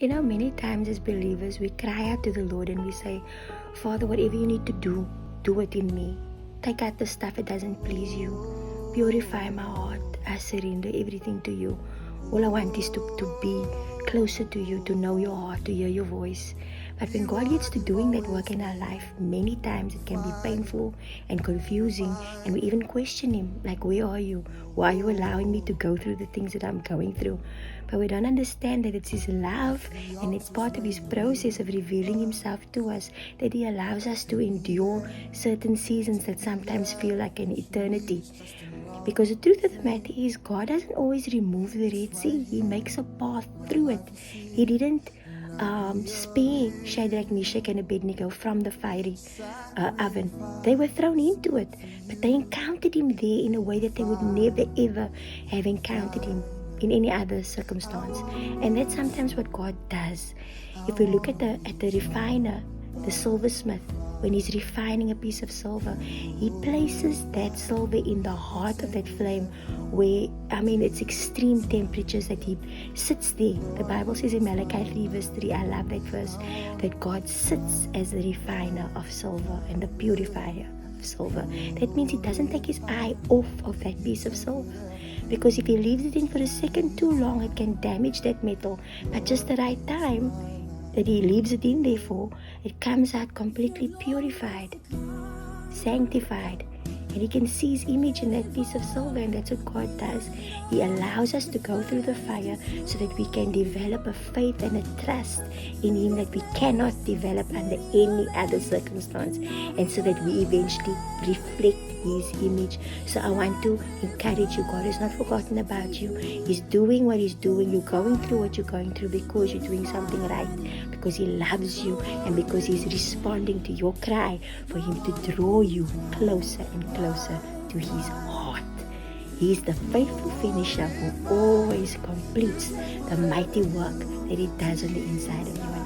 Many times as believers, we cry out to the Lord and we say, Father, whatever you need to do it in me. Take out the stuff that doesn't please you. Purify my heart. I surrender everything to you. All I want is to be closer to you, to know your heart, to hear your voice. But when God gets to doing that work in our life, many times it can be painful and confusing, and we even question Him, like, where are you? Why are you allowing me to go through the things that I'm going through? But we don't understand that it's His love, and it's part of His process of revealing Himself to us, that He allows us to endure certain seasons that sometimes feel like an eternity. Because the truth of the matter is, God doesn't always remove the Red Sea. He makes a path through it. He didn't spare Shadrach, Meshach, and Abednego from the fiery oven. They were thrown into it, but they encountered Him there in a way that they would never ever have encountered Him in any other circumstance. And that's sometimes what God does. If we look at the refiner, the silversmith, when he's refining a piece of silver, he places that silver in the heart of that flame where, it's extreme temperatures that he sits there. The Bible says in Malachi 3 verse 3, I love that verse, that God sits as the refiner of silver and the purifier of silver. That means He doesn't take His eye off of that piece of silver. Because if He leaves it in for a second too long, it can damage that metal. But just the right time that He leaves it in there for, it comes out completely purified, sanctified, and He can see His image in that piece of silver. And that's what God does. He allows us to go through the fire so that we can develop a faith and a trust in Him that we cannot develop under any other circumstance, and so that we eventually reflect His image. So I want to encourage you, God has not forgotten about you. He's doing what He's doing. You're going through what you're going through because you're doing something right, because He loves you, and because He's responding to your cry for Him to draw you closer and closer to His heart. He is the faithful finisher who always completes the mighty work that He does on the inside of you.